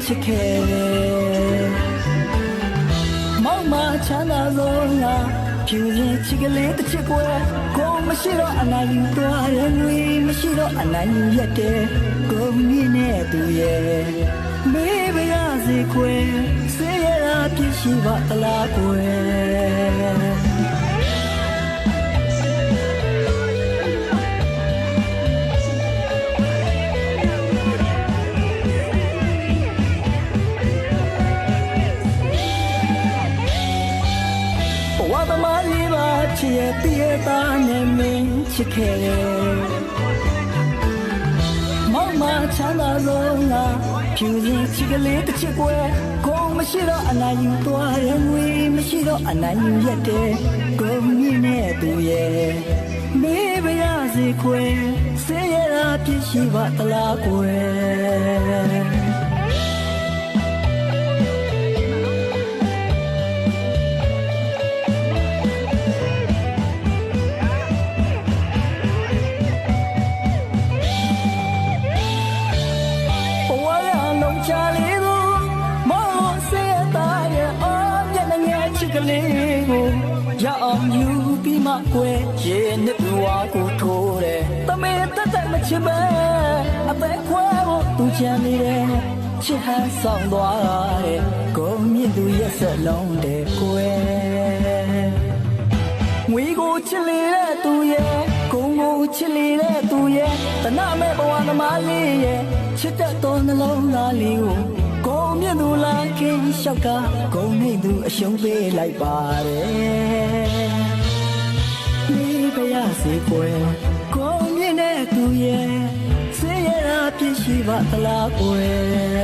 ချစ်ခဲ့မောင်မချမ်းသာဆုံးလားဖြူရင်ချစ်ကလေးတစ်ချစ်ကွယ်ကိုမရှိတော့အနိုင်ယူသွားတယ်ငွေမရှိတော့အနိုင်ယူရက်တယ်ကိုမြင့်နဲ့သူရဲ့မေးပါရစေခွဲစေရတာပြည့်ရှိပါသလားကွယ်ဝါသမားလေးပါချစ်ရဲ့တည့်သားနဲ့မင်းချစ်ခဲ့တယ်မောင်မချမ်းသာဆုံးလားဖြူရင်ချစ်ကလေးတစ်ချစ်ကွယ်ကိုမရှိတော့အနိုင်ယူသွားတယ်ငွေမရှိတော့အနိုင်ယူရက်တယ်ကိုမြင့်နဲ့သူရဲ့မေးပါရစေခွဲစေရတာပြည့်ရှိပါသလားကွယ်ရအောင်ယူပြီးမှကွယ်ရေနှစ်ဘဝကိုထိုးတယ်တမင်တက်တက်မချစ်ပဲအသက်ခွဲဖို့သူချမ်းနေတယ်ချစ်ဟန်ဆောင်သွားတယ်ကိုမြင့်သူရဲ့ဆက်လုံးတဲ့ကွယ်ငွေကိုချစ်လေတဲ့သူရဲ့ကိုချစ်လေတဲ့သူရဲ့တနမဲ့ဘဝသမားလေးရဲ့ချစ်တတ်သောနှလုံးသားလေးကိုမြင့်သူလားခင်လျှောက်ကဂုံနှိမ့်သူအရှုံးပေးလိုက်ပါတယ်ဒီပရစေကွယ်ဂုံမြင့်တဲ့သူရဲ့စေရတာပြည့်ရှိပါသလားကွယ်